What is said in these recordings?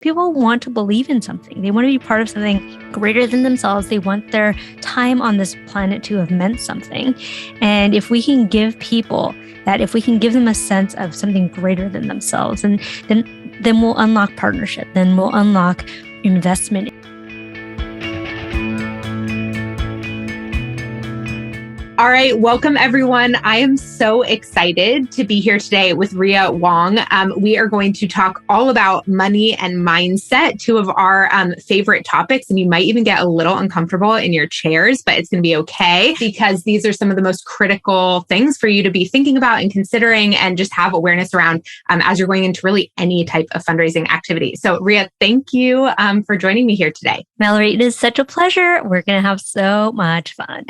people want to believe in something. They want to be part of something greater than themselves. They want their time on this planet to have meant something. And if we can give people that, if we can give them a sense of something greater than themselves, and then we'll unlock partnership, then we'll unlock investment. All right, welcome everyone. I am so excited to be here today with Rhea Wong. We are going to talk all about money and mindset, two of our favorite topics, and you might even get a little uncomfortable in your chairs, but it's going to be okay because these are some of the most critical things for you to be thinking about and considering and just have awareness around as you're going into really any type of fundraising activity. So Rhea, thank you for joining me here today. Mallory, it is such a pleasure. We're going to have so much fun.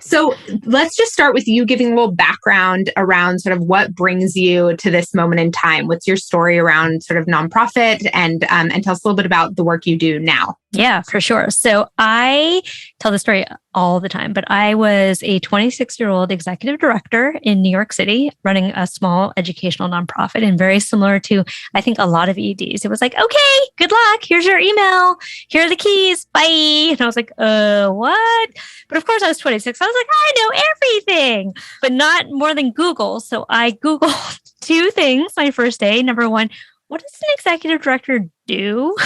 So let's just start with you giving a little background around sort of what brings you to this moment in time. What's your story around sort of nonprofit and tell us a little bit about the work you do now. Yeah, for sure. So I tell the story all the time, but I was a 26-year-old executive director in New York City running a small educational nonprofit, and very similar to, I think, a lot of EDs. It was like, okay, good luck. Here's your email. Here are the keys. Bye. And I was like, what? But of course I was 26. I was like, I know everything, but not more than Google. So I Googled two things my first day. Number one, what does an executive director do?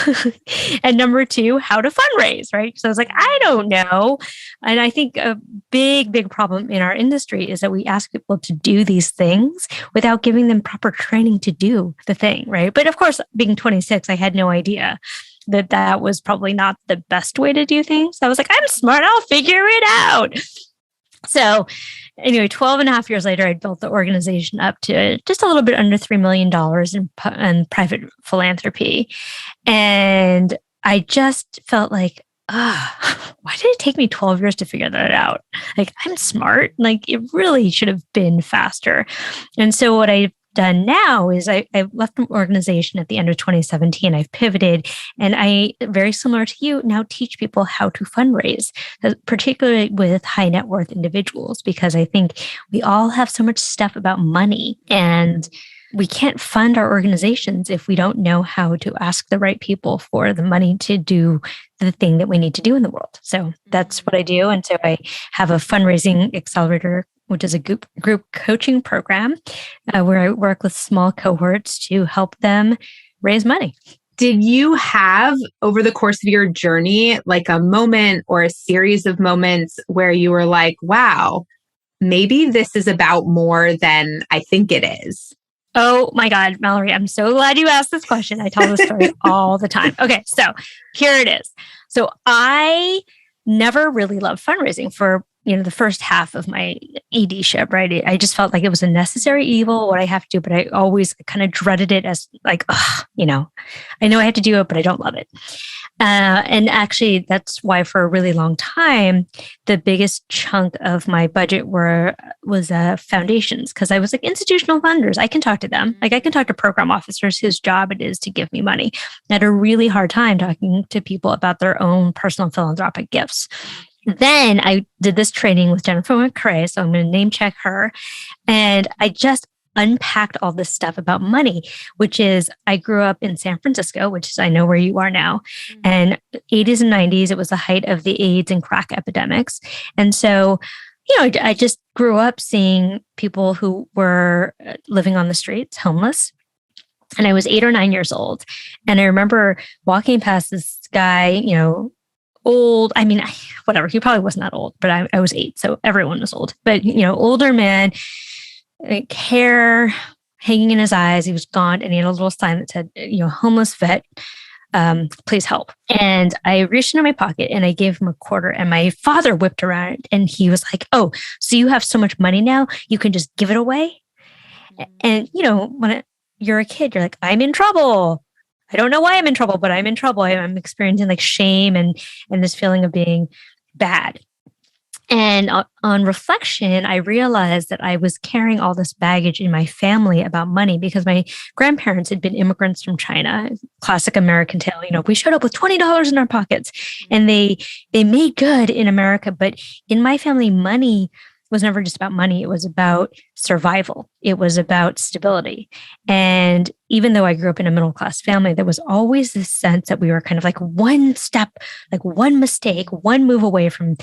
And number two, how to fundraise, right? So I was like, I don't know. And I think a big problem in our industry is that we ask people to do these things without giving them proper training to do the thing, right? But of course, being 26, I had no idea that was probably not the best way to do things. I was like, I'm smart, I'll figure it out. So anyway, 12 and a half years later, I built the organization up to just a little bit under $3 million in private philanthropy. And I just felt like, why did it take me 12 years to figure that out? Like, I'm smart. Like, it really should have been faster. And so what I've done now is I left an organization at the end of 2017. I've pivoted, and I, very similar to you, now teach people how to fundraise, particularly with high net worth individuals, because I think we all have so much stuff about money, and we can't fund our organizations if we don't know how to ask the right people for the money to do the thing that we need to do in the world. So that's what I do. And so I have a Fundraising Accelerator, which is a group coaching program where I work with small cohorts to help them raise money. Did you have, over the course of your journey, like a moment or a series of moments where you were like, wow, maybe this is about more than I think it is? Oh my God, Mallory, I'm so glad you asked this question. I tell this story all the time. Okay, so here it is. So I never really loved fundraising for the first half of my ED-ship, right? I just felt like it was a necessary evil, what I have to do, but I always kind of dreaded it as like, I know I have to do it, but I don't love it. And actually, that's why for a really long time, the biggest chunk of my budget was foundations, because I was like, institutional funders, I can talk to them. Like, I can talk to program officers whose job it is to give me money. I had a really hard time talking to people about their own personal philanthropic gifts. Then I did this training with Jennifer McCrae, so I'm going to name check her. And I just unpacked all this stuff about money, which is, I grew up in San Francisco, which is, I know where you are now. And 80s and 90s, it was the height of the AIDS and crack epidemics. And so, I just grew up seeing people who were living on the streets, homeless. And I was 8 or 9 years old. And I remember walking past this guy, old, whatever, he probably wasn't that old, but I was 8, so everyone was old. But, older man, like, hair hanging in his eyes, he was gaunt, and he had a little sign that said, homeless vet, please help. And I reached into my pocket and I gave him a quarter, and my father whipped around and he was like, oh, so you have so much money now, you can just give it away? And, when you're a kid, you're like, I'm in trouble. I don't know why I'm in trouble, but I'm in trouble. I'm experiencing like shame and this feeling of being bad. And on reflection, I realized that I was carrying all this baggage in my family about money because my grandparents had been immigrants from China, classic American tale. We showed up with $20 in our pockets, and they made good in America. But in my family, money was never just about money. It was about survival. It was about stability. And even though I grew up in a middle-class family, there was always this sense that we were kind of like one step, like one mistake, one move away from,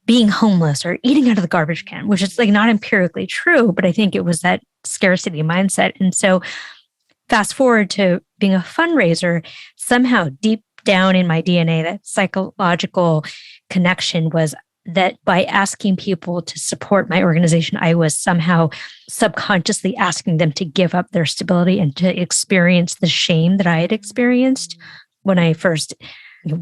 being homeless or eating out of the garbage can, which is like not empirically true, but I think it was that scarcity mindset. And so fast forward to being a fundraiser, somehow deep down in my DNA, that psychological connection was that by asking people to support my organization, I was somehow subconsciously asking them to give up their stability and to experience the shame that I had experienced when I first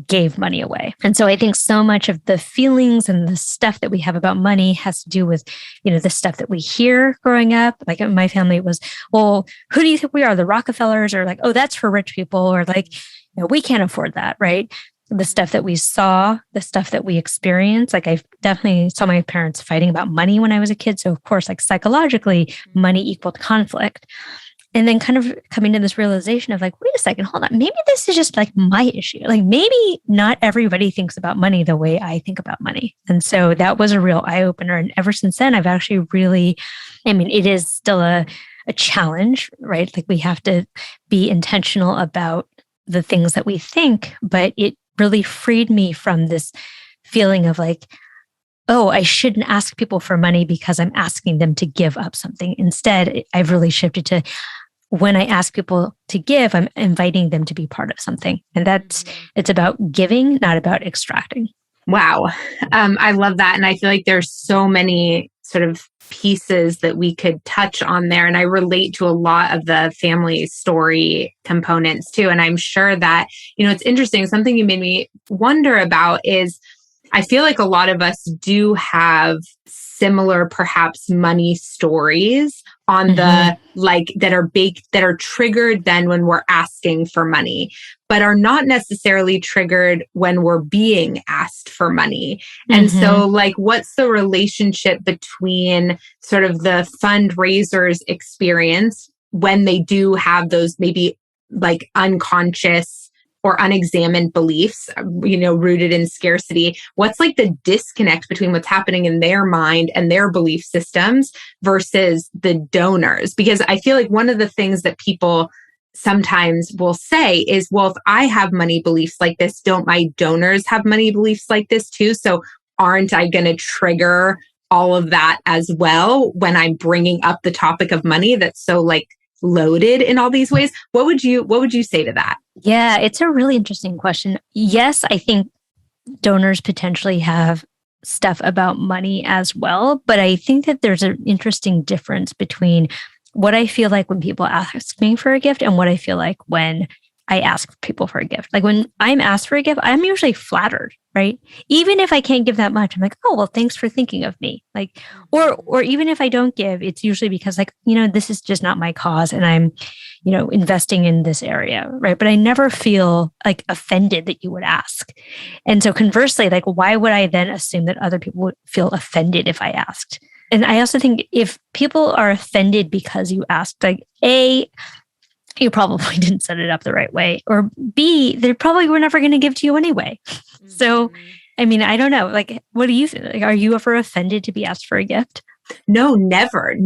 gave money away. And so I think so much of the feelings and the stuff that we have about money has to do with, the stuff that we hear growing up. Like in my family, it was, well, who do you think we are? The Rockefellers? Or like, oh, that's for rich people. Or like, we can't afford that, right? The stuff that we saw, the stuff that we experienced. Like I definitely saw my parents fighting about money when I was a kid. So of course, like psychologically, money equaled conflict. And then kind of coming to this realization of like, wait a second, hold on. Maybe this is just like my issue. Like maybe not everybody thinks about money the way I think about money. And so that was a real eye opener. And ever since then, I've actually really, it is still a challenge, right? Like we have to be intentional about the things that we think, but it really freed me from this feeling of like, oh, I shouldn't ask people for money because I'm asking them to give up something. Instead, I've really shifted to when I ask people to give, I'm inviting them to be part of something. And it's about giving, not about extracting. Wow. I love that. And I feel like there's so many sort of pieces that we could touch on there. And I relate to a lot of the family story components too. And I'm sure that, it's interesting. Something you made me wonder about is I feel like a lot of us do have similar, perhaps money stories on the that are triggered then when we're asking for money, but are not necessarily triggered when we're being asked for money. And so like, what's the relationship between sort of the fundraisers experience when they do have those maybe like unconscious or unexamined beliefs, rooted in scarcity? What's like the disconnect between what's happening in their mind and their belief systems versus the donors? Because I feel like one of the things that people sometimes will say is, well, if I have money beliefs like this, don't my donors have money beliefs like this too? So aren't I going to trigger all of that as well when I'm bringing up the topic of money that's so like loaded in all these ways? What would you say to that? Yeah, it's a really interesting question. Yes, I think donors potentially have stuff about money as well, but I think that there's an interesting difference between what I feel like when people ask me for a gift and what I feel like when I ask people for a gift. Like when I'm asked for a gift, I'm usually flattered, right? Even if I can't give that much, I'm like, oh, well, thanks for thinking of me. Like, or even if I don't give, it's usually because like, this is just not my cause and I'm, investing in this area, right? But I never feel like offended that you would ask. And so conversely, like, why would I then assume that other people would feel offended if I asked? And I also think if people are offended because you asked, like, A, you probably didn't set it up the right way. Or B, they probably were never going to give to you anyway. So, I don't know. Like, what do you think? Like, are you ever offended to be asked for a gift? No, never.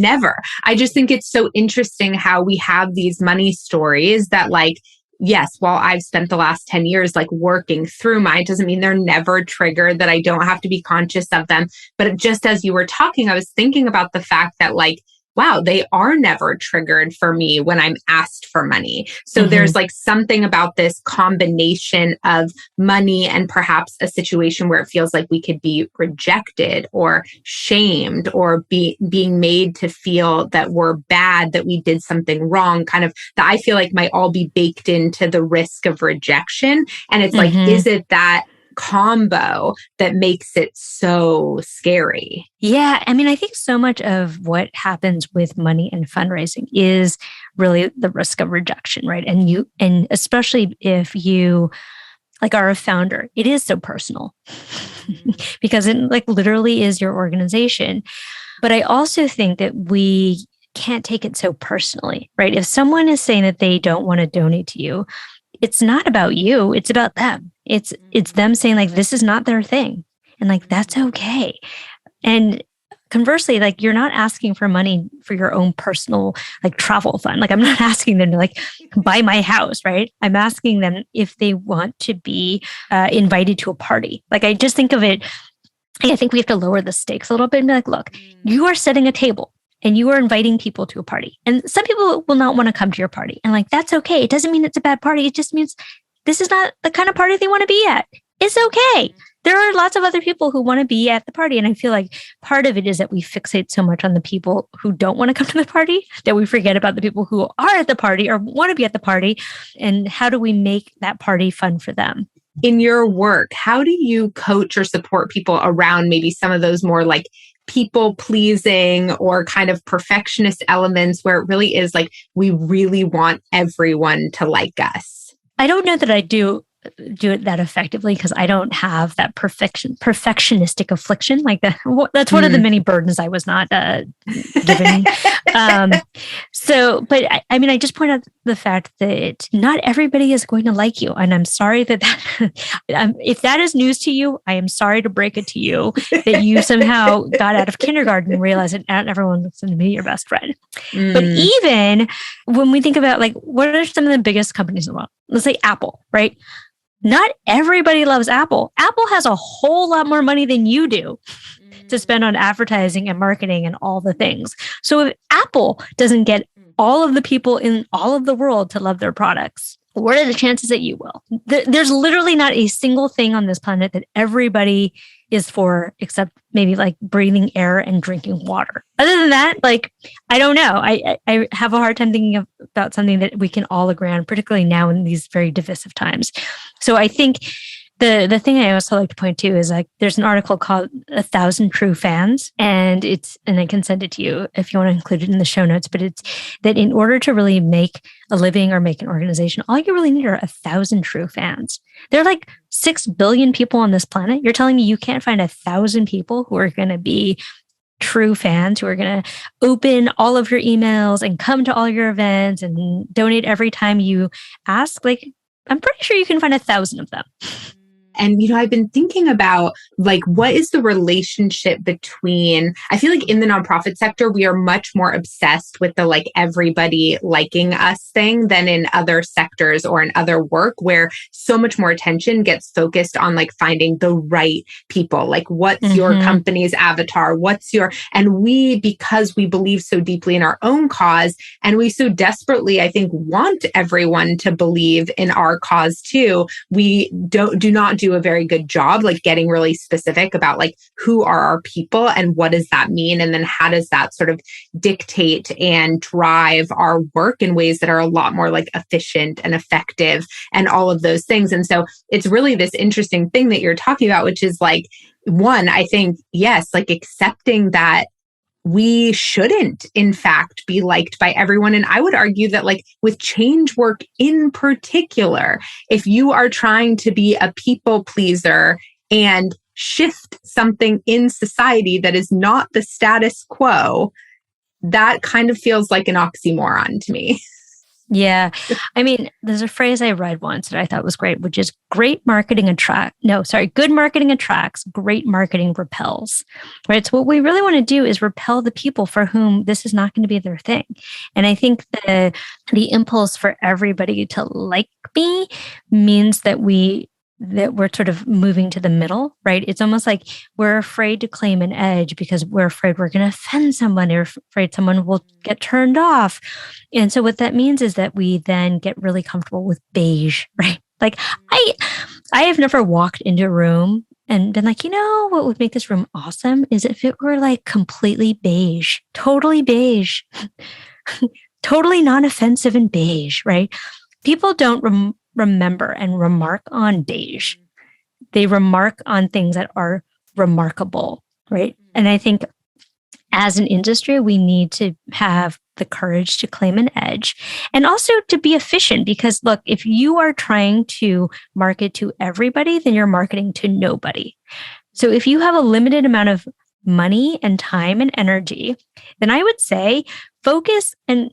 I just think it's so interesting how we have these money stories that like, yes, while I've spent the last 10 years like working through mine, doesn't mean they're never triggered, that I don't have to be conscious of them. But just as you were talking, I was thinking about the fact that like, wow, they are never triggered for me when I'm asked for money. So there's like something about this combination of money and perhaps a situation where it feels like we could be rejected or shamed or being made to feel that we're bad, that we did something wrong, kind of that I feel like might all be baked into the risk of rejection. And it's like, is it that combo that makes it so scary? Yeah. I think so much of what happens with money and fundraising is really the risk of rejection, right? And especially if you like are a founder, it is so personal because it like literally is your organization. But I also think that we can't take it so personally, right? If someone is saying that they don't want to donate to you, it's not about you, it's about them. It's them saying like, this is not their thing. And like, that's okay. And conversely, like you're not asking for money for your own personal like travel fund. Like I'm not asking them to like buy my house, right? I'm asking them if they want to be invited to a party. Like I just think of it, I think we have to lower the stakes a little bit and be like, look, you are setting a table and you are inviting people to a party. And some people will not want to come to your party. And like, that's okay. It doesn't mean it's a bad party. It just means this is not the kind of party they want to be at. It's okay. There are lots of other people who want to be at the party. And I feel like part of it is that we fixate so much on the people who don't want to come to the party that we forget about the people who are at the party or want to be at the party. And how do we make that party fun for them? In your work, how do you coach or support people around maybe some of those more like people pleasing or kind of perfectionist elements where it really is like, we really want everyone to like us? I don't know that I do it that effectively because I don't have that perfectionistic affliction like that. That's one of the many burdens I was not given. But I mean, I just point out the fact that not everybody is going to like you. And I'm sorry that if that is news to you, I am sorry to break it to you that you somehow got out of kindergarten and realized that not everyone looks to be your best friend. But even when we think about like, what are some of the biggest companies in the world? Let's say Apple, right? Not everybody loves Apple. Apple has a whole lot more money than you do to spend on advertising and marketing and all the things. So if Apple doesn't get all of the people in all of the world to love their products, what are the chances that you will? There's literally not a single thing on this planet that everybody is for, except maybe like breathing air and drinking water. Other than that, like, I don't know. I have a hard time thinking about something that we can all agree on, particularly now in these very divisive times. So I think the thing I also like to point to is like, there's an article called 1,000 True Fans, and I can send it to you if you want to include it in the show notes, but it's that in order to really make a living or make an organization, all you really need are 1,000 true fans. There are like 6 billion people on this planet. You're telling me you can't find 1,000 people who are going to be true fans, who are going to open all of your emails and come to all your events and donate every time you ask? Like, I'm pretty sure you can find 1,000 of them. And, I've been thinking about like, what is the relationship between, I feel like in the nonprofit sector, we are much more obsessed with the like everybody liking us thing than in other sectors or in other work where so much more attention gets focused on like finding the right people. Like what's your company's avatar? And we, because we believe so deeply in our own cause and we so desperately, I think, want everyone to believe in our cause too, we do not do a very good job, like getting really specific about like who are our people and what does that mean? And then how does that sort of dictate and drive our work in ways that are a lot more like efficient and effective and all of those things. And so it's really this interesting thing that you're talking about, which is like, one, I think, yes, like accepting that we shouldn't, in fact, be liked by everyone. And I would argue that like with change work in particular, if you are trying to be a people pleaser and shift something in society that is not the status quo, that kind of feels like an oxymoron to me. Yeah. I mean, there's a phrase I read once that I thought was great, which is good marketing attracts, great marketing repels, right? So what we really want to do is repel the people for whom this is not going to be their thing. And I think the impulse for everybody to like me means that we're sort of moving to the middle, right? It's almost like we're afraid to claim an edge because we're afraid we're going to offend someone. We're afraid someone will get turned off. And so what that means is that we then get really comfortable with beige, right? Like I have never walked into a room and been like, what would make this room awesome is if it were like completely beige, totally non-offensive and beige, right? People don't remember and remark on beige. They remark on things that are remarkable, right? And I think as an industry, we need to have the courage to claim an edge and also to be efficient because look, if you are trying to market to everybody, then you're marketing to nobody. So if you have a limited amount of money and time and energy, then I would say focus and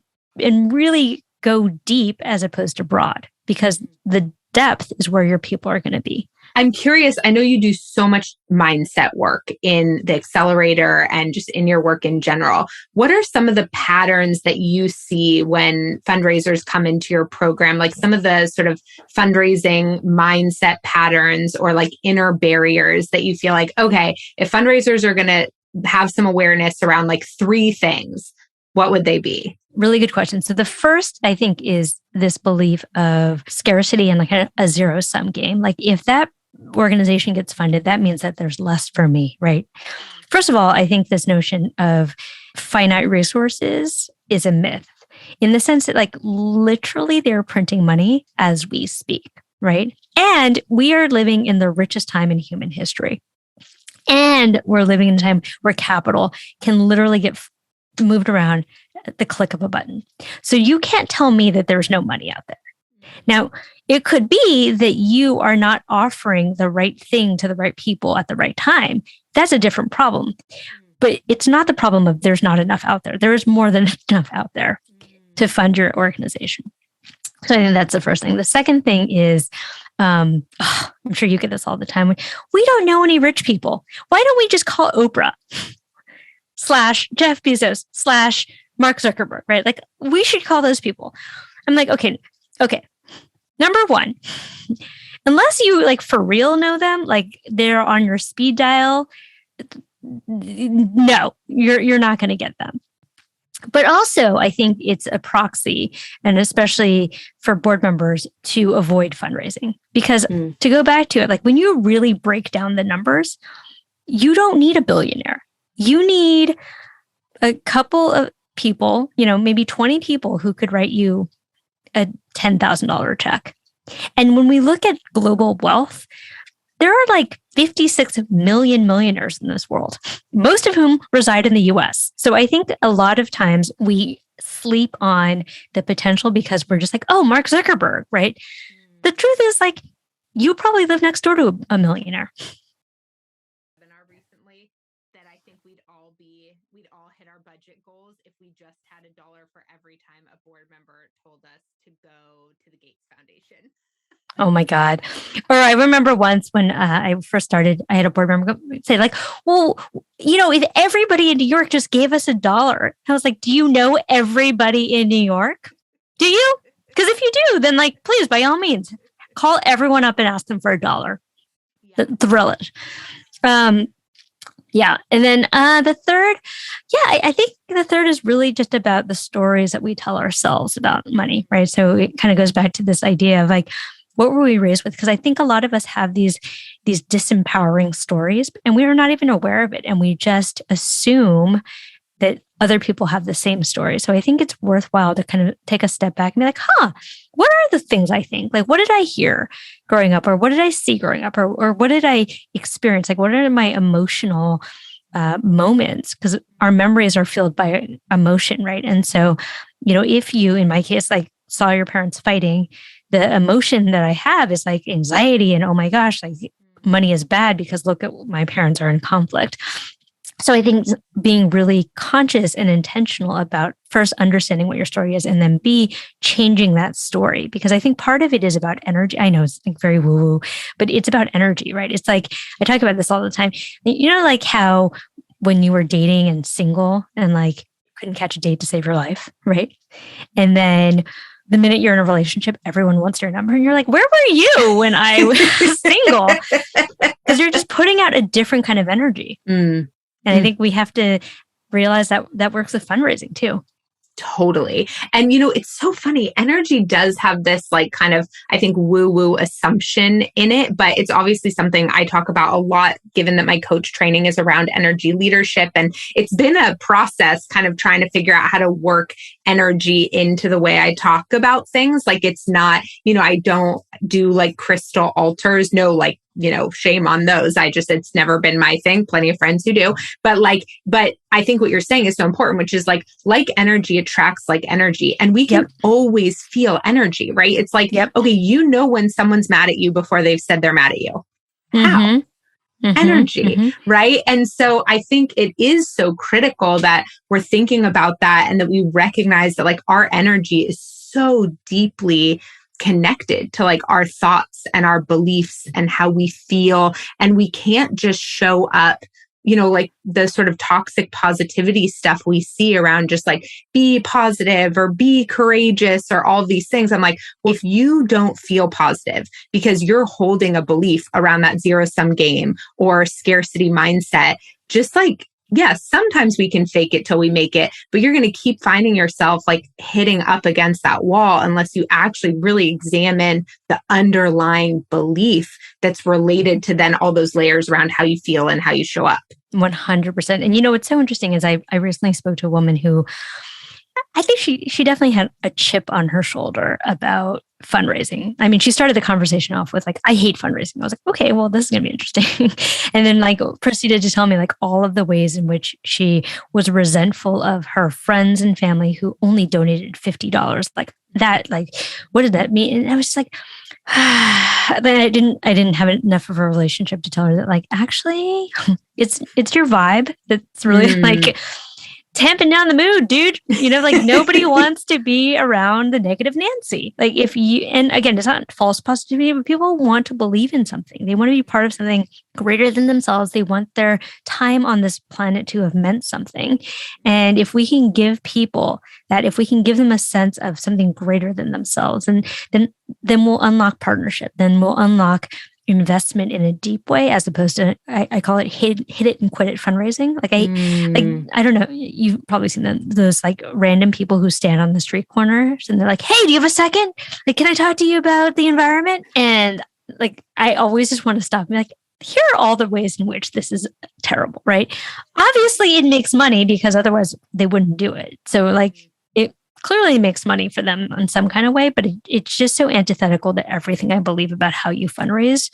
really go deep as opposed to broad, because the depth is where your people are going to be. I'm curious, I know you do so much mindset work in the accelerator and just in your work in general. What are some of the patterns that you see when fundraisers come into your program? Like some of the sort of fundraising mindset patterns or like inner barriers that you feel like, okay, if fundraisers are going to have some awareness around like 3 things, what would they be? Really good question. So the first, I think, is this belief of scarcity and like a zero-sum game. Like if that organization gets funded, that means that there's less for me, right? First of all, I think this notion of finite resources is a myth in the sense that like literally they're printing money as we speak, right? And we are living in the richest time in human history. And we're living in a time where capital can literally get moved around at the click of a button. So you can't tell me that there's no money out there. Now, it could be that you are not offering the right thing to the right people at the right time. That's a different problem. But it's not the problem of there's not enough out there. There is more than enough out there to fund your organization. So I think that's the first thing. The second thing is, I'm sure you get this all the time. We don't know any rich people. Why don't we just call Oprah / Jeff Bezos / Mark Zuckerberg, right? Like we should call those people. I'm like, okay. Number one, unless you like for real know them, like they're on your speed dial, no, you're not going to get them. But also, I think it's a proxy, and especially for board members to avoid fundraising. Because to go back to it, like when you really break down the numbers, you don't need a billionaire. You need a couple of people, maybe 20 people who could write you a $10,000 check. And when we look at global wealth, there are like 56 million millionaires in this world, most of whom reside in the US. So I think a lot of times we sleep on the potential because we're just like, oh, Mark Zuckerberg, right? The truth is like, you probably live next door to a millionaire. Recently that I think we'd all hit our budget goals if we just had $1 for every time a board member told us to go to the Gates Foundation. Oh my God. Or I remember once when I first started, I had a board member say like, well, if everybody in New York just gave us $1, I was like, do you know everybody in New York? Do you? Because if you do, then like, please, by all means, call everyone up and ask them for $1. Yeah. Thrill it. Yeah. And then the third, I think the third is really just about the stories that we tell ourselves about money, right? So it kind of goes back to this idea of like, what were we raised with? Because I think a lot of us have these disempowering stories and we are not even aware of it. And we just assume that other people have the same story. So I think it's worthwhile to kind of take a step back and be like, what are the things I think? Like, what did I hear growing up? Or what did I see growing up? Or what did I experience? Like, what are my emotional moments? Because our memories are filled by emotion, right? And so, if you, in my case, like saw your parents fighting, the emotion that I have is like anxiety and, oh my gosh, like money is bad because look at my parents are in conflict. So I think being really conscious and intentional about first understanding what your story is and then B, changing that story. Because I think part of it is about energy. I know it's like very woo-woo, but it's about energy, right? It's like, I talk about this all the time. Like how when you were dating and single and like couldn't catch a date to save your life, right? And then the minute you're in a relationship, everyone wants your number. And you're like, where were you when I was single? Because you're just putting out a different kind of energy. And I think we have to realize that works with fundraising too. Totally. And, it's so funny. Energy does have this like kind of, I think, woo-woo assumption in it, but it's obviously something I talk about a lot, given that my coach training is around energy leadership. And it's been a process kind of trying to figure out how to work energy into the way I talk about things. Like it's not, I don't do like crystal altars. No, like, shame on those. It's never been my thing. Plenty of friends who do, but I think what you're saying is so important, which is like energy attracts like energy, and we can always feel energy, right? It's like, okay, when someone's mad at you before they've said they're mad at you. How? Energy, right? And so I think it is so critical that we're thinking about that and that we recognize that like our energy is so deeply connected to like our thoughts and our beliefs and how we feel. And we can't just show up, like the sort of toxic positivity stuff we see around just like be positive or be courageous or all these things. I'm like, well, if you don't feel positive because you're holding a belief around that zero-sum game or scarcity mindset, just like, yes, sometimes we can fake it till we make it, but you're going to keep finding yourself like hitting up against that wall unless you actually really examine the underlying belief that's related to then all those layers around how you feel and how you show up. 100%. And what's so interesting is I recently spoke to a woman who I think she definitely had a chip on her shoulder about fundraising. I mean, she started the conversation off with like, I hate fundraising. I was like, okay, well, this is going to be interesting. And then like proceeded to tell me like all of the ways in which she was resentful of her friends and family who only donated $50. Like that, like, what did that mean? And I was just like, then I didn't have enough of a relationship to tell her that like, actually, it's your vibe that's really like tamping down the mood, dude. Like nobody wants to be around the negative Nancy. Like and again, it's not false positivity, but people want to believe in something. They want to be part of something greater than themselves. They want their time on this planet to have meant something. And if we can give people that, if we can give them a sense of something greater than themselves, and then we'll unlock partnership. Then we'll unlock investment in a deep way, as opposed to I call it hit it and quit it fundraising. Like I don't know, you've probably seen those like random people who stand on the street corners and they're like, hey, do you have a second? Like, can I talk to you about the environment? And like I always just want to stop and be like, here are all the ways in which this is terrible, right? Obviously it makes money because otherwise they wouldn't do it. So like it clearly makes money for them in some kind of way, but it's just so antithetical to everything I believe about how you fundraise.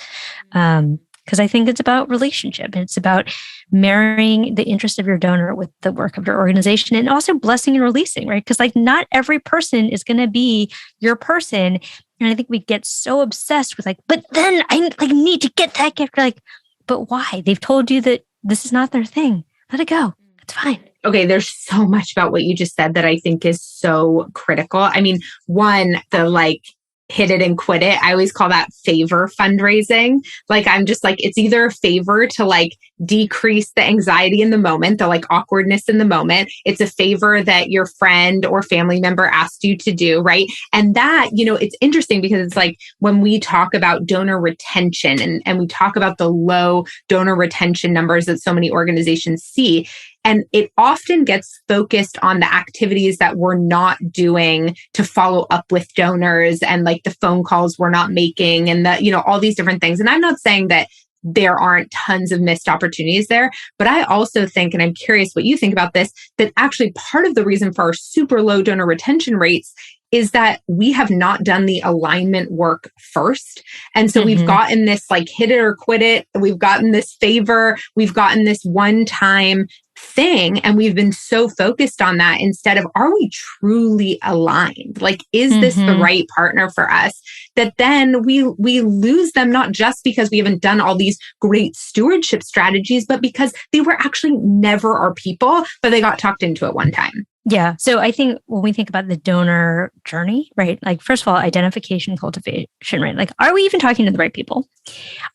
Because I think it's about relationship. It's about marrying the interest of your donor with the work of your organization, and also blessing and releasing, right? Because like not every person is going to be your person. And I think we get so obsessed with like, but then I like need to get that gift. Like, but why? They've told you that this is not their thing. Let it go. It's fine. Okay, there's so much about what you just said that I think is so critical. I mean, one, the like hit it and quit it. I always call that favor fundraising. Like, I'm just like, it's either a favor to like decrease the anxiety in the moment, the like awkwardness in the moment. It's a favor that your friend or family member asked you to do, right? And that, it's interesting because it's like when we talk about donor retention and we talk about the low donor retention numbers that so many organizations see, and it often gets focused on the activities that we're not doing to follow up with donors and like the phone calls we're not making and the, all these different things. And I'm not saying that there aren't tons of missed opportunities there, but I also think, and I'm curious what you think about this, that actually part of the reason for our super low donor retention rates is that we have not done the alignment work first. And so we've gotten this like hit it or quit it. We've gotten this favor. We've gotten this one-time thing. And we've been so focused on that instead of, are we truly aligned? Like, is this the right partner for us? That then we lose them, not just because we haven't done all these great stewardship strategies, but because they were actually never our people, but they got talked into it one time. Yeah. So I think when we think about the donor journey, right? Like, first of all, identification, cultivation, right? Like, are we even talking to the right people?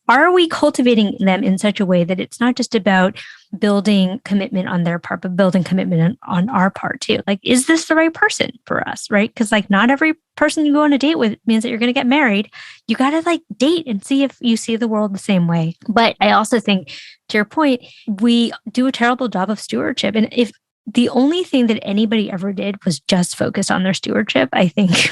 Are we cultivating them in such a way that it's not just about building commitment on their part, but building commitment on our part too? Like, is this the right person for us, right? Because like not every person you go on a date with means that you're going to get married. You got to like date and see if you see the world the same way. But I also think, to your point, we do a terrible job of stewardship. And if the only thing that anybody ever did was just focus on their stewardship, I think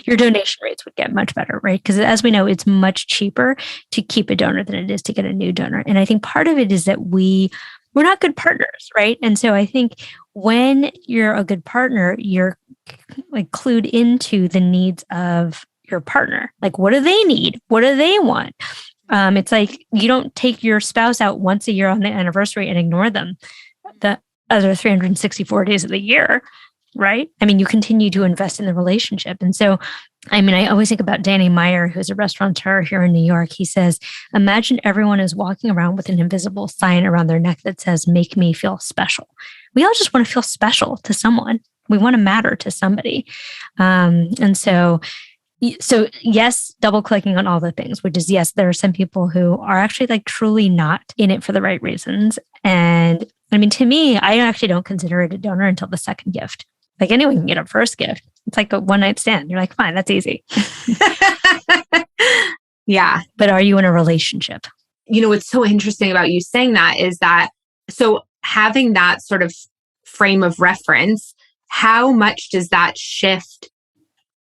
your donation rates would get much better, right? Because as we know, it's much cheaper to keep a donor than it is to get a new donor. And I think part of it is that we're not good partners, right? And so I think when you're a good partner, you're like clued into the needs of your partner. Like, what do they need? What do they want? It's like you don't take your spouse out once a year on the anniversary and ignore them the other 364 days of the year, right? I mean, you continue to invest in the relationship. And so, I mean, I always think about Danny Meyer, who's a restaurateur here in New York. He says, imagine everyone is walking around with an invisible sign around their neck that says, make me feel special. We all just want to feel special to someone. We want to matter to somebody. And so So yes, double clicking on all the things, which is yes, there are some people who are actually like truly not in it for the right reasons. And I mean, to me, I actually don't consider it a donor until the second gift. Like anyone can get a first gift. It's like a one night stand. You're like, fine, that's easy. Yeah. But are you in a relationship? What's so interesting about you saying that is that, so having that sort of frame of reference, how much does that shift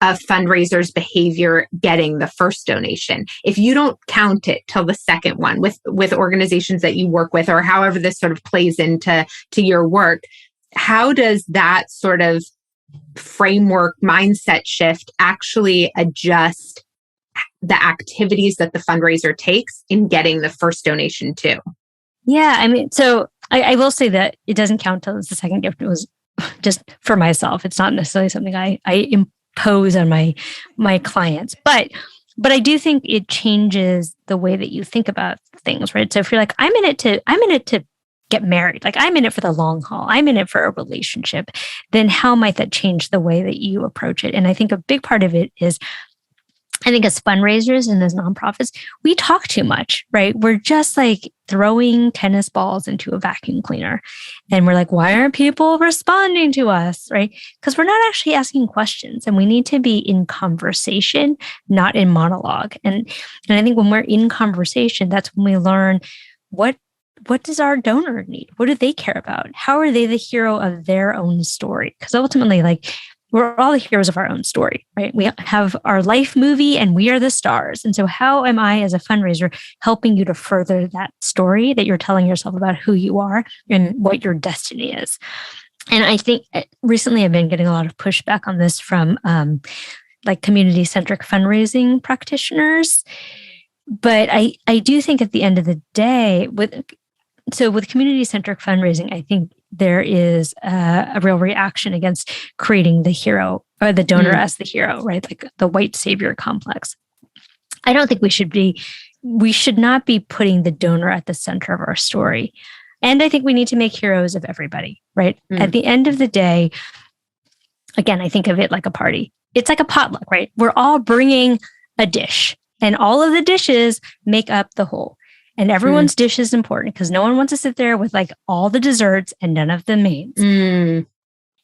a fundraiser's behavior getting the first donation? If you don't count it till the second one with organizations that you work with, or however this sort of plays into your work, how does that sort of framework mindset shift actually adjust the activities that the fundraiser takes in getting the first donation too? Yeah, I mean, so I will say that it doesn't count till it's the second gift. It was just for myself. It's not necessarily something I impose on my clients, but I do think it changes the way that you think about things, right? So if you're like, I'm in it to get married, like I'm in it for the long haul, I'm in it for a relationship, then how might that change the way that you approach it? And I think a big part of it is, I think as fundraisers and as nonprofits, we talk too much, right? We're just like throwing tennis balls into a vacuum cleaner. And we're like, why aren't people responding to us, right? Because we're not actually asking questions, and we need to be in conversation, not in monologue. And I think when we're in conversation, that's when we learn what does our donor need? What do they care about? How are they the hero of their own story? Because ultimately, like, we're all the heroes of our own story, right? We have our life movie and we are the stars. And so how am I as a fundraiser helping you to further that story that you're telling yourself about who you are and what your destiny is? And I think recently I've been getting a lot of pushback on this from like community-centric fundraising practitioners. But I do think at the end of the day, with community-centric fundraising, I think there is a real reaction against creating the hero or the donor as the hero, right? Like the white savior complex. I don't think we should not be putting the donor at the center of our story. And I think we need to make heroes of everybody, right? At the end of the day, again, I think of it like a party. It's like a potluck, right? We're all bringing a dish, and all of the dishes make up the whole. And everyone's dish is important because no one wants to sit there with like all the desserts and none of the mains.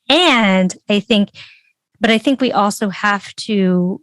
And I think we also have to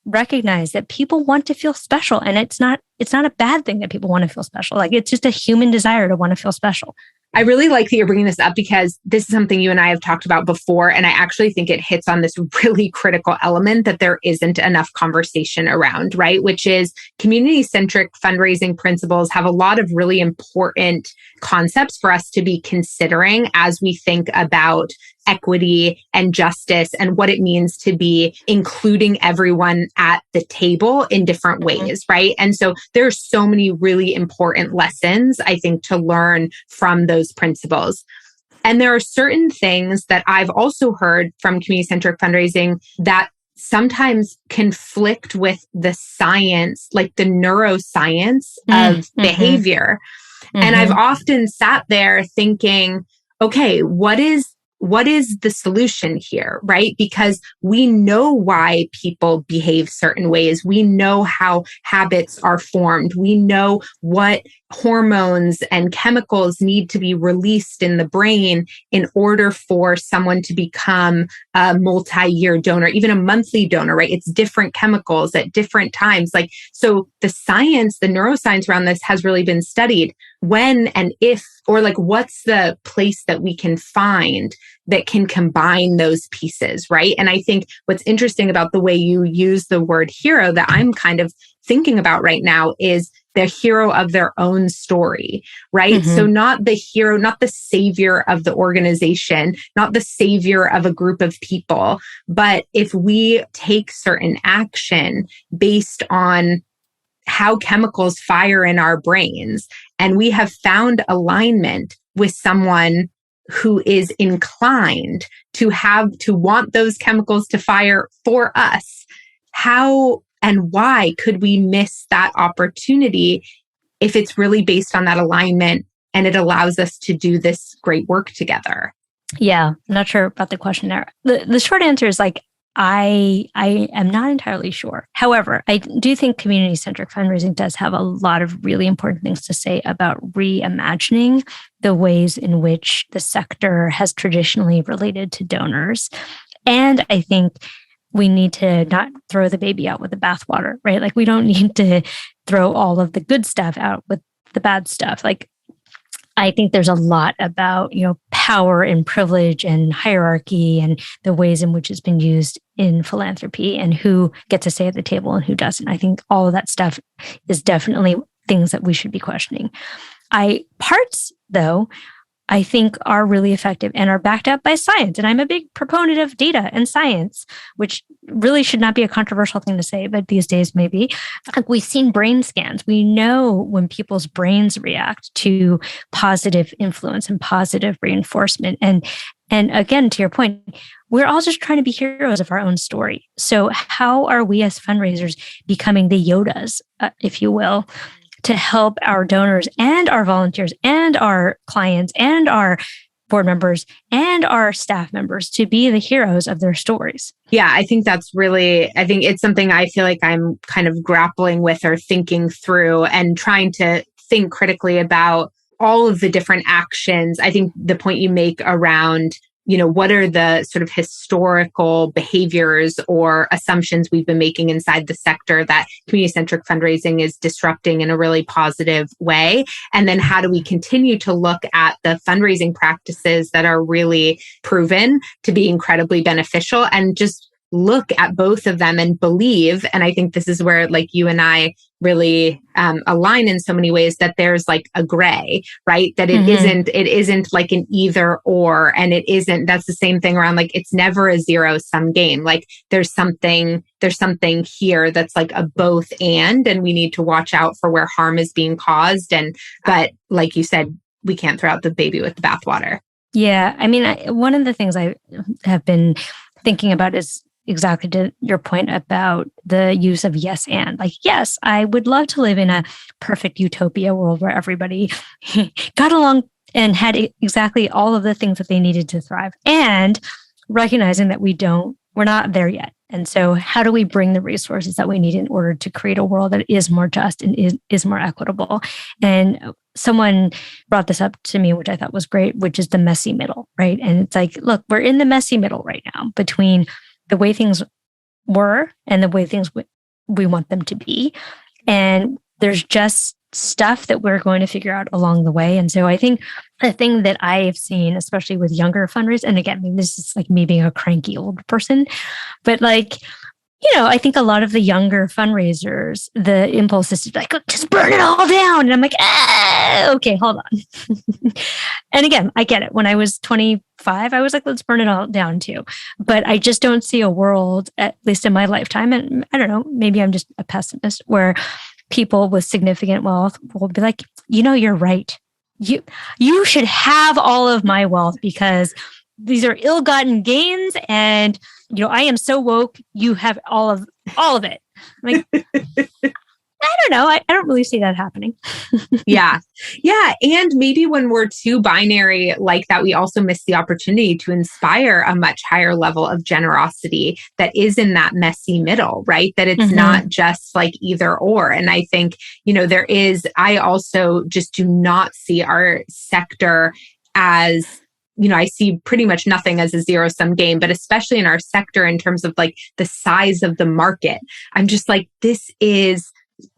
recognize that people want to feel special, and it's not a bad thing that people want to feel special. Like, it's just a human desire to want to feel special. I really like that you're bringing this up, because this is something you and I have talked about before. And I actually think it hits on this really critical element that there isn't enough conversation around, right? Which is community-centric fundraising principles have a lot of really important concepts for us to be considering as we think about equity and justice and what it means to be including everyone at the table in different ways, right? And so there's so many really important lessons, I think, to learn from those principles. And there are certain things that I've also heard from community-centric fundraising that sometimes conflict with the science, like the neuroscience of behavior. And I've often sat there thinking, okay, what is the solution here, right? Because we know why people behave certain ways. We know how habits are formed. We know what hormones and chemicals need to be released in the brain in order for someone to become a multi-year donor, even a monthly donor, right? It's different chemicals at different times. Like, so the science, the neuroscience around this has really been studied. When and if, or like, what's the place that we can find that can combine those pieces, right? And I think what's interesting about the way you use the word hero that I'm kind of thinking about right now is the hero of their own story, right? So not the hero, not the savior of the organization, not the savior of a group of people, but if we take certain action based on how chemicals fire in our brains, and we have found alignment with someone who is inclined to want those chemicals to fire for us, how and why could we miss that opportunity if it's really based on that alignment and it allows us to do this great work together? Yeah, I'm not sure about the question there. The short answer is, like, I am not entirely sure. However, I do think community-centric fundraising does have a lot of really important things to say about reimagining the ways in which the sector has traditionally related to donors. And I think we need to not throw the baby out with the bathwater, right? Like we don't need to throw all of the good stuff out with the bad stuff. Like I think there's a lot about, power and privilege and hierarchy and the ways in which it's been used in philanthropy and who gets a say at the table and who doesn't. I think all of that stuff is definitely things that we should be questioning. Parts, though, I think are really effective and are backed up by science. And I'm a big proponent of data and science, which really should not be a controversial thing to say, but these days maybe. Like we've seen brain scans. We know when people's brains react to positive influence and positive reinforcement. And again, to your point, we're all just trying to be heroes of our own story. So how are we as fundraisers becoming the Yodas, if you will, to help our donors and our volunteers and our clients and our board members and our staff members to be the heroes of their stories? Yeah, I think it's something I feel like I'm kind of grappling with or thinking through and trying to think critically about all of the different actions. I think the point you make around what are the sort of historical behaviors or assumptions we've been making inside the sector that community-centric fundraising is disrupting in a really positive way? And then how do we continue to look at the fundraising practices that are really proven to be incredibly beneficial and just look at both of them and believe, and I think this is where like you and I really align in so many ways, that there's like a gray, right? That it isn't like an either or, and that's the same thing around like, it's never a zero sum game. Like there's something here that's like a both and we need to watch out for where harm is being caused. But like you said, we can't throw out the baby with the bathwater. Yeah. I mean, one of the things I have been thinking about is exactly to your point about the use of yes and. Like, yes, I would love to live in a perfect utopia world where everybody got along and had exactly all of the things that they needed to thrive, and recognizing that we're not there yet. And so how do we bring the resources that we need in order to create a world that is more just and is more equitable? And someone brought this up to me, which I thought was great, which is the messy middle, right? And it's like, look, we're in the messy middle right now between the way things were and the way things we want them to be. And there's just stuff that we're going to figure out along the way. And so I think the thing that I've seen, especially with younger fundraisers, and again, maybe this is like me being a cranky old person, but like, I think a lot of the younger fundraisers, the impulse is to be like, oh, just burn it all down. And I'm like, okay, hold on. And again, I get it. When I was 25, I was like, let's burn it all down too. But I just don't see a world, at least in my lifetime, and I don't know, maybe I'm just a pessimist, where people with significant wealth will be like, you're right. You should have all of my wealth because these are ill-gotten gains, and I am so woke. You have all of it. Like, I don't know. I don't really see that happening. Yeah. And maybe when we're too binary like that, we also miss the opportunity to inspire a much higher level of generosity that is in that messy middle, right? That it's not just like either or. And I think, I also just do not see our sector as, I see pretty much nothing as a zero sum game, but especially in our sector in terms of like the size of the market, I'm just like, this is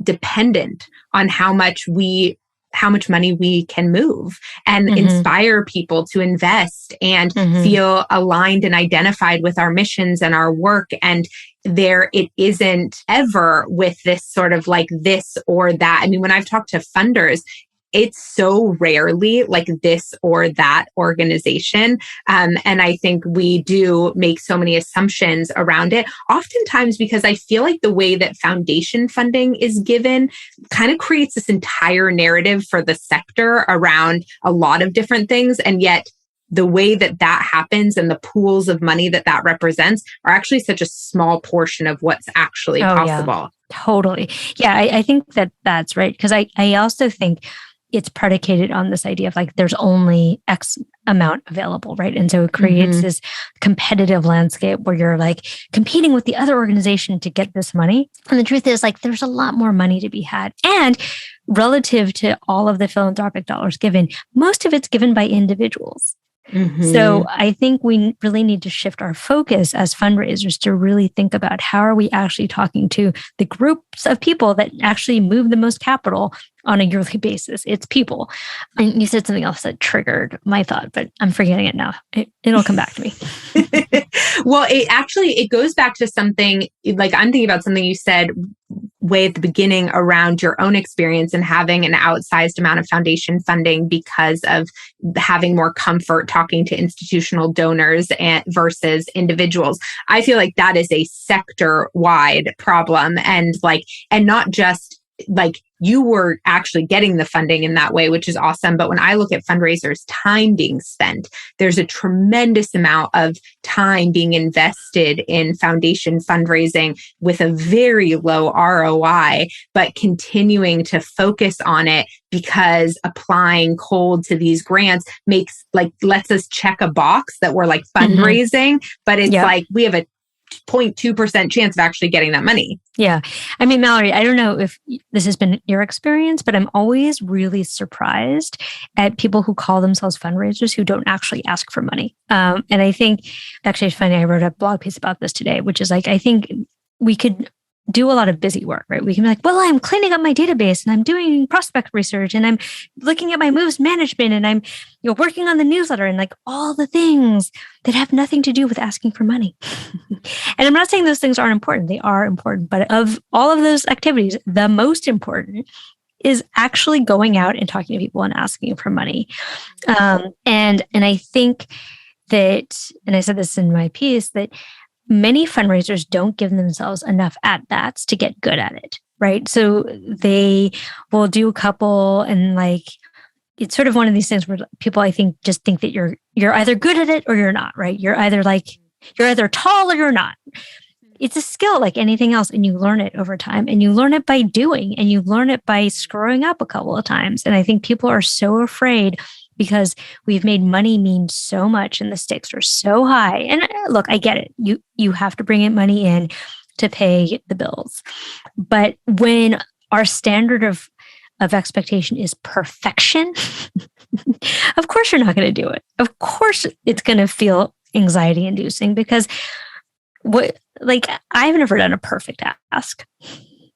dependent on how much money we can move and inspire people to invest and feel aligned and identified with our missions and our work. And it isn't ever with this sort of like this or that. I mean, when I've talked to funders, it's so rarely like this or that organization. And I think we do make so many assumptions around it, oftentimes because I feel like the way that foundation funding is given kind of creates this entire narrative for the sector around a lot of different things. And yet the way that happens and the pools of money that represents are actually such a small portion of what's actually possible. Yeah, totally. Yeah, I think that's right. Because I also think it's predicated on this idea of like, there's only X amount available, right? And so it creates this competitive landscape where you're like competing with the other organization to get this money. And the truth is like, there's a lot more money to be had. And relative to all of the philanthropic dollars given, most of it's given by individuals. So I think we really need to shift our focus as fundraisers to really think about how are we actually talking to the groups of people that actually move the most capital on a yearly basis. It's people. And you said something else that triggered my thought, but I'm forgetting it now. It'll come back to me. Well, it goes back to something like I'm thinking about something you said way at the beginning around your own experience and having an outsized amount of foundation funding because of having more comfort talking to institutional donors versus individuals. I feel like that is a sector-wide problem and not just like you were actually getting the funding in that way, which is awesome. But when I look at fundraisers' time being spent, there's a tremendous amount of time being invested in foundation fundraising with a very low ROI, but continuing to focus on it because applying cold to these grants lets us check a box that we're like fundraising, but it's like we have a 0.2% chance of actually getting that money. Yeah. I mean, Mallory, I don't know if this has been your experience, but I'm always really surprised at people who call themselves fundraisers who don't actually ask for money. And I think, actually, it's funny, I wrote a blog piece about this today, which is like, I think we could do a lot of busy work, right? We can be like, well, I'm cleaning up my database and I'm doing prospect research and I'm looking at my moves management and I'm working on the newsletter and like all the things that have nothing to do with asking for money. And I'm not saying those things aren't important. They are important. But of all of those activities, the most important is actually going out and talking to people and asking for money. And I think that, and I said this in my piece, that many fundraisers don't give themselves enough at-bats to get good at it, right? So they will do a couple and like, it's sort of one of these things where people, I think, just think that you're either good at it or you're not, right? You're either tall or you're not. It's a skill like anything else, and you learn it over time, and you learn it by doing, and you learn it by screwing up a couple of times. And I think people are so afraid because we've made money mean so much and the stakes are so high. And look, I get it. You have to bring in money in to pay the bills. But when our standard of expectation is perfection, of course you're not going to do it. Of course it's going to feel anxiety inducing because I've never done a perfect ask.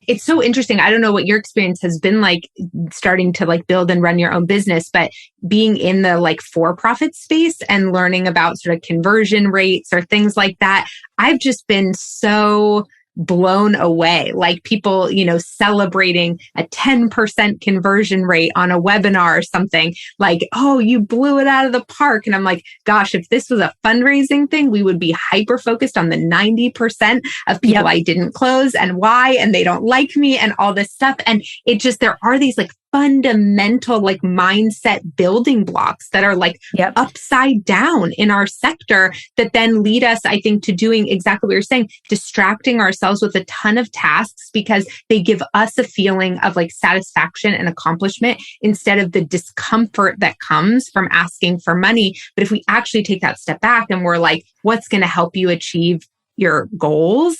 It's so interesting. I don't know what your experience has been like starting to like build and run your own business, but being in the like for-profit space and learning about sort of conversion rates or things like that, I've just been so blown away. Like people, celebrating a 10% conversion rate on a webinar or something like, oh, you blew it out of the park. And I'm like, gosh, if this was a fundraising thing, we would be hyper focused on the 90% of people I didn't close and why, and they don't like me and all this stuff. And it just, there are these like fundamental like mindset building blocks that are like upside down in our sector that then lead us, I think, to doing exactly what you're saying, distracting ourselves with a ton of tasks because they give us a feeling of like satisfaction and accomplishment instead of the discomfort that comes from asking for money. But if we actually take that step back and we're like, what's going to help you achieve your goals,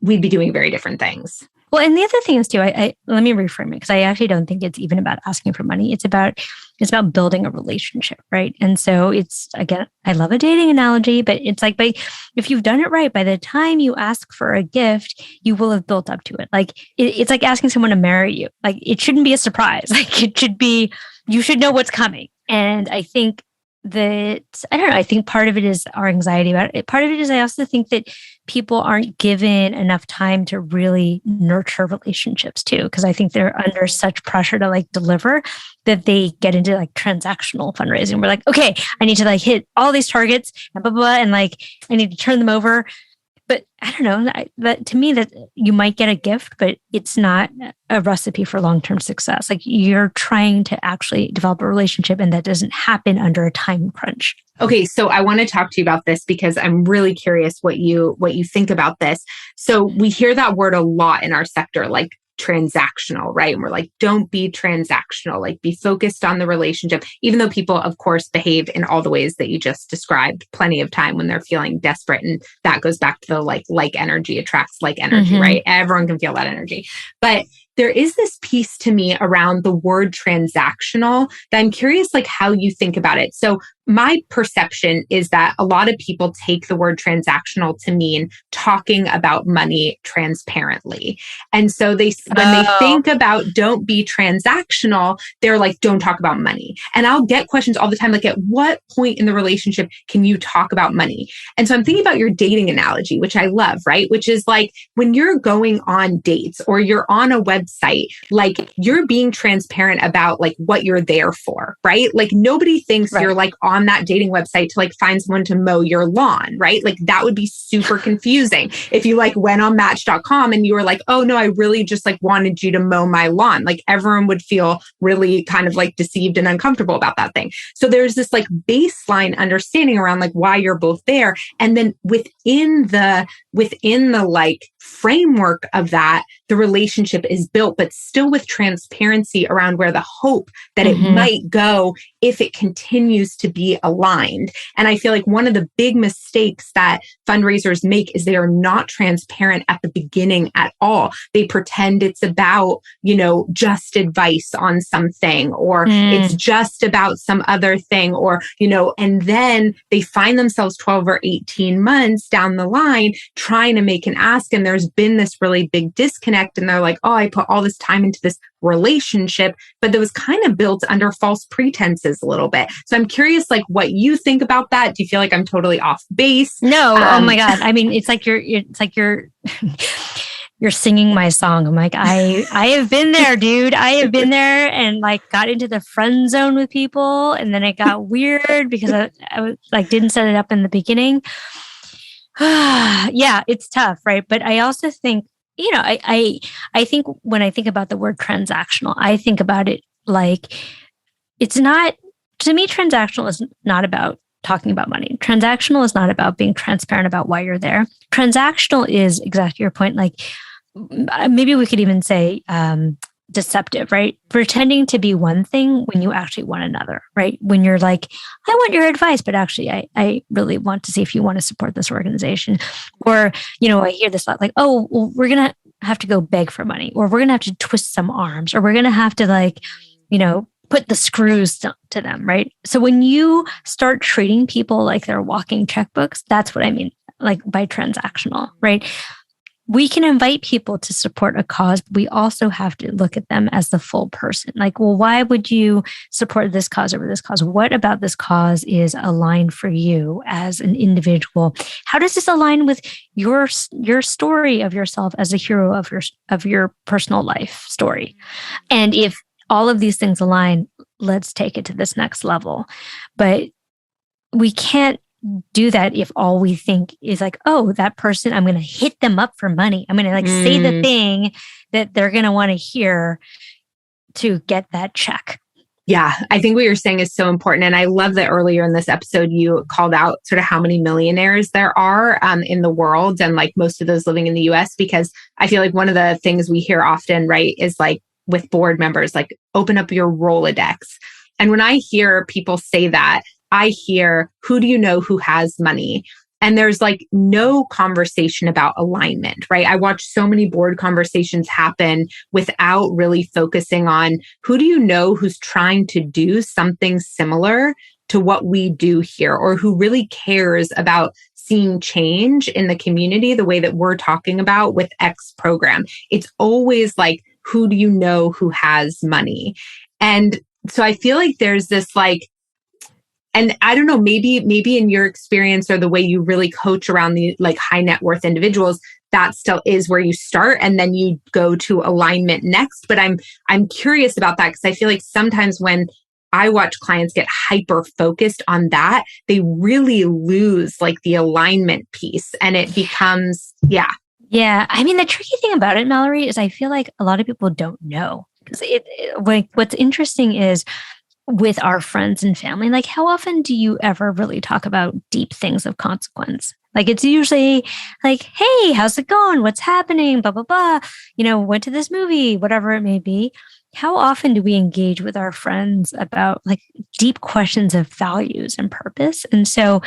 we'd be doing very different things. Well, and the other thing is too, I let me reframe it because I actually don't think it's even about asking for money. It's about building a relationship, right? And so it's, again, I love a dating analogy, but it's like, if you've done it right, by the time you ask for a gift, you will have built up to it. Like it's like asking someone to marry you. Like it shouldn't be a surprise. Like it should be, you should know what's coming. And I think that, I don't know, I think part of it is our anxiety about it. Part of it is I also think that people aren't given enough time to really nurture relationships too, because I think they're under such pressure to like deliver that they get into like transactional fundraising. We're like, okay, I need to like hit all these targets and blah, blah, blah, and like I need to turn them over. But I don't know, that to me, that you might get a gift, but it's not a recipe for long-term success. Like you're trying to actually develop a relationship and that doesn't happen under a time crunch. Okay, so I want to talk to you about this because I'm really curious what you think about this. So we hear that word a lot in our sector, like transactional, right? And we're like, don't be transactional, like be focused on the relationship, even though people, of course, behave in all the ways that you just described plenty of time when they're feeling desperate. And that goes back to the like energy attracts like energy, right? Everyone can feel that energy. But there is this piece to me around the word transactional that I'm curious, like how you think about it. So my perception is that a lot of people take the word transactional to mean talking about money transparently. And so when they think about don't be transactional, they're like, don't talk about money. And I'll get questions all the time, like at what point in the relationship can you talk about money? And so I'm thinking about your dating analogy, which I love, right? Which is like when you're going on dates or you're on a website, like you're being transparent about like what you're there for, right? Like nobody thinks you're like on that dating website to like find someone to mow your lawn, right? Like that would be super confusing if you like went on match.com and you were like, oh no, I really just like wanted you to mow my lawn. Like everyone would feel really kind of like deceived and uncomfortable about that thing. So there's this like baseline understanding around like why you're both there. And then within the like framework of that, the relationship is built, but still with transparency around where the hope that it might go if it continues to be aligned. And I feel like one of the big mistakes that fundraisers make is they are not transparent at the beginning at all. They pretend it's about, just advice on something, or it's just about some other thing, or, and then they find themselves 12 or 18 months down the line trying to make an ask. And there's been this really big disconnect. And they're like, oh, I put all this time into this relationship, but that was kind of built under false pretenses a little bit. So I'm curious, like what you think about that. Do you feel like I'm totally off base? No. Oh my God. I mean, it's like you're singing my song. I'm like, I have been there, dude. I have been there and like got into the friend zone with people. And then it got weird because I was like, didn't set it up in the beginning. Yeah, it's tough. Right. But I also think, I think when I think about the word transactional, I think about it like it's not, to me, transactional is not about talking about money. Transactional is not about being transparent about why you're there. Transactional is exactly your point. Like maybe we could even say deceptive, right? Pretending to be one thing when you actually want another, right? When you're like, I want your advice, but actually I really want to see if you want to support this organization. Or, I hear this a lot like, oh, well, we're going to have to go beg for money, or we're going to have to twist some arms, or we're going to have to like, put the screws to them, right? So when you start treating people like they're walking checkbooks, that's what I mean, like by transactional, right? We can invite people to support a cause, but we also have to look at them as the full person. Like, well, why would you support this cause over this cause? What about this cause is aligned for you as an individual? How does this align with your story of yourself as a hero of your personal life story? And if all of these things align, let's take it to this next level. But we can't do that if all we think is like, oh, that person, I'm going to hit them up for money. I'm going to like say the thing that they're going to want to hear to get that check. Yeah, I think what you're saying is so important. And I love that earlier in this episode, you called out sort of how many millionaires there are in the world, and like most of those living in the US, because I feel like one of the things we hear often, right, is like with board members, like open up your Rolodex. And when I hear people say that, I hear, who do you know who has money? And there's like no conversation about alignment, right? I watch so many board conversations happen without really focusing on who do you know who's trying to do something similar to what we do here, or who really cares about seeing change in the community the way that we're talking about with X program. It's always like, who do you know who has money? And so I feel like there's this like, and I don't know, maybe in your experience or the way you really coach around the like high net worth individuals, that still is where you start and then you go to alignment next. But I'm curious about that because I feel like sometimes when I watch clients get hyper focused on that, they really lose like the alignment piece and it becomes, yeah. Yeah. I mean, the tricky thing about it, Mallory, is I feel like a lot of people don't know. Because what's interesting is with our friends and family, like how often do you ever really talk about deep things of consequence? Like it's usually like, hey, how's it going? What's happening? Blah, blah, blah. Went to this movie, whatever it may be. How often do we engage with our friends about like deep questions of values and purpose? And so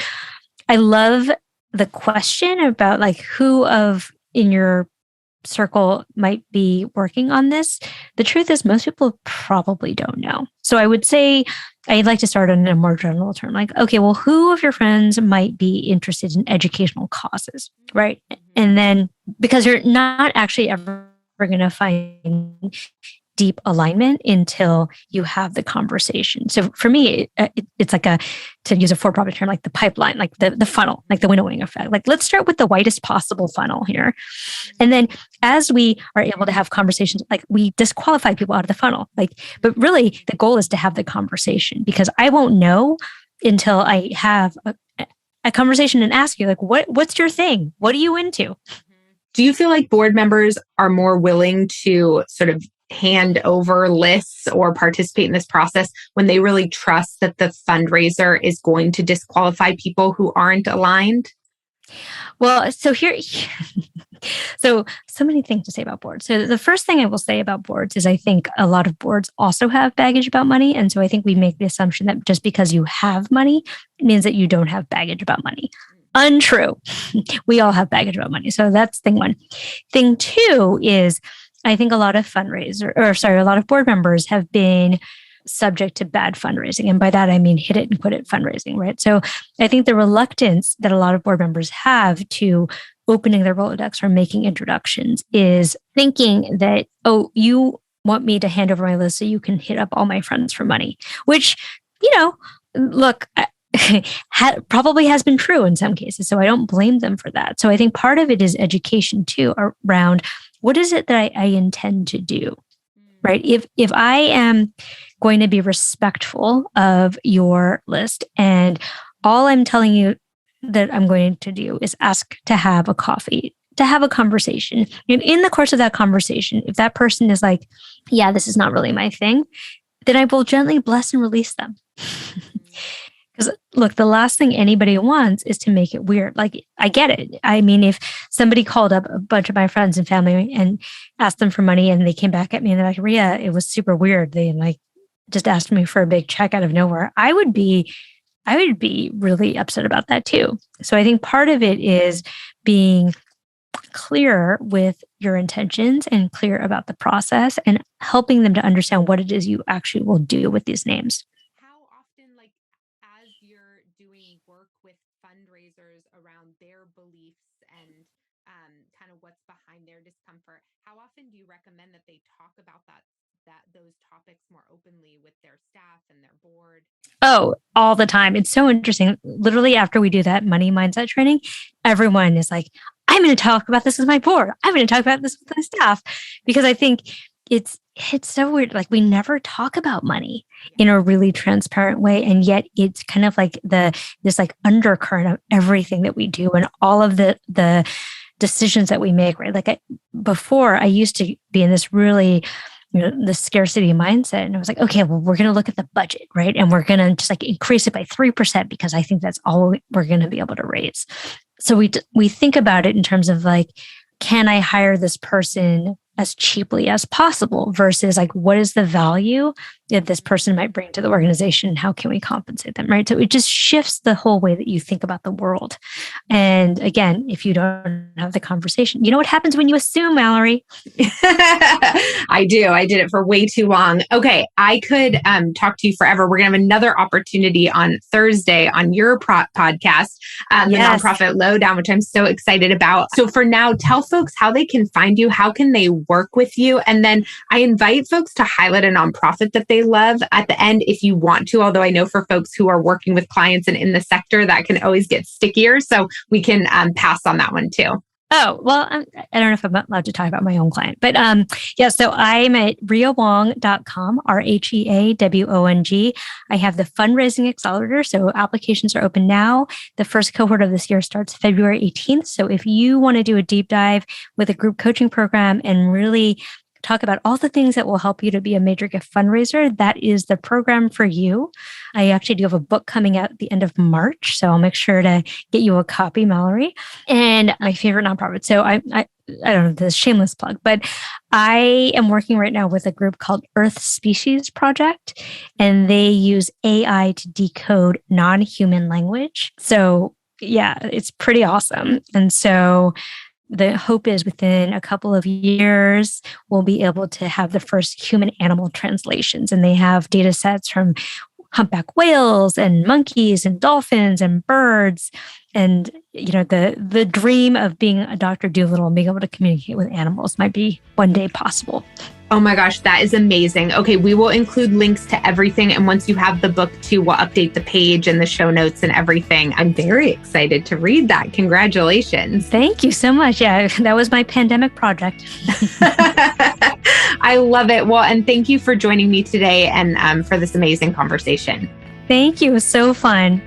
I love the question about like who in your circle might be working on this. The truth is most people probably don't know. So I would say I'd like to start on a more general term, like, okay, well, who of your friends might be interested in educational causes, right? And then because you're not actually ever going to find deep alignment until you have the conversation. So for me, it's like to use a for-profit term, like the pipeline, like the funnel, like the winnowing effect. Like let's start with the widest possible funnel here. And then as we are able to have conversations, like we disqualify people out of the funnel. But really the goal is to have the conversation because I won't know until I have a conversation and ask you like, what's your thing? What are you into? Do you feel like board members are more willing to sort of hand over lists or participate in this process when they really trust that the fundraiser is going to disqualify people who aren't aligned? Well, so many things to say about boards. So the first thing I will say about boards is I think a lot of boards also have baggage about money. And so I think we make the assumption that just because you have money means that you don't have baggage about money. Untrue. We all have baggage about money. So that's thing one. Thing two is I think a lot of a lot of board members have been subject to bad fundraising. And by that, I mean hit it and quit it fundraising, right? So I think the reluctance that a lot of board members have to opening their Rolodex or making introductions is thinking that, oh, you want me to hand over my list so you can hit up all my friends for money, which, look, probably has been true in some cases. So I don't blame them for that. So I think part of it is education too around what is it that I intend to do, right? If I am going to be respectful of your list and all I'm telling you that I'm going to do is ask to have a coffee, to have a conversation. And in the course of that conversation, if that person is like, yeah, this is not really my thing, then I will gently bless and release them. Because look, the last thing anybody wants is to make it weird. Like, I get it. I mean, if somebody called up a bunch of my friends and family and asked them for money and they came back at me and they're like, Rhea, it was super weird. They like just asked me for a big check out of nowhere. I would be really upset about that too. So I think part of it is being clear with your intentions and clear about the process and helping them to understand what it is you actually will do with these names. Fundraisers around their beliefs and kind of what's behind their discomfort, how often do you recommend that they talk about those topics more openly with their staff and their board? Oh, all the time. It's so interesting. Literally after we do that money mindset training, everyone is like, I'm going to talk about this with my board. I'm going to talk about this with my staff because I think it's so weird. Like we never talk about money in a really transparent way. And yet it's kind of like this like undercurrent of everything that we do and all of the decisions that we make, right? Like before I used to be in this really, the scarcity mindset. And I was like, okay, well, we're going to look at the budget, right? And we're going to just like increase it by 3% because I think that's all we're going to be able to raise. So we think about it in terms of like, can I hire this person as cheaply as possible versus like, what is the value that this person might bring to the organization and how can we compensate them, right? So it just shifts the whole way that you think about the world. And again, if you don't have the conversation, you know what happens when you assume, Mallory? I do. I did it for way too long. Okay. I could talk to you forever. We're going to have another opportunity on Thursday on your podcast, the Nonprofit Lowdown, which I'm so excited about. So for now, tell folks how they can find you. How can they work with you? And then I invite folks to highlight a nonprofit that they love at the end if you want to, although I know for folks who are working with clients and in the sector, that can always get stickier. So we can pass on that one too. Oh, well, I don't know if I'm allowed to talk about my own client, but so I'm at rheawong.com, RHEAWONG. I have the Fundraising Accelerator. So applications are open now. The first cohort of this year starts February 18th. So if you want to do a deep dive with a group coaching program and really talk about all the things that will help you to be a major gift fundraiser, that is the program for you. I actually do have a book coming out at the end of March, so I'll make sure to get you a copy, Mallory. And my favorite nonprofit. So I don't know, this shameless plug, but I am working right now with a group called Earth Species Project, and they use AI to decode non-human language. So yeah, it's pretty awesome. And so the hope is within a couple of years, we'll be able to have the first human animal translations. And they have data sets from humpback whales and monkeys and dolphins and birds. And, the dream of being a Dr. Dolittle and being able to communicate with animals might be one day possible. Oh my gosh, that is amazing. Okay, we will include links to everything. And once you have the book too, we'll update the page and the show notes and everything. I'm very excited to read that. Congratulations. Thank you so much. Yeah, that was my pandemic project. I love it. Well, and thank you for joining me today and for this amazing conversation. Thank you. It was so fun.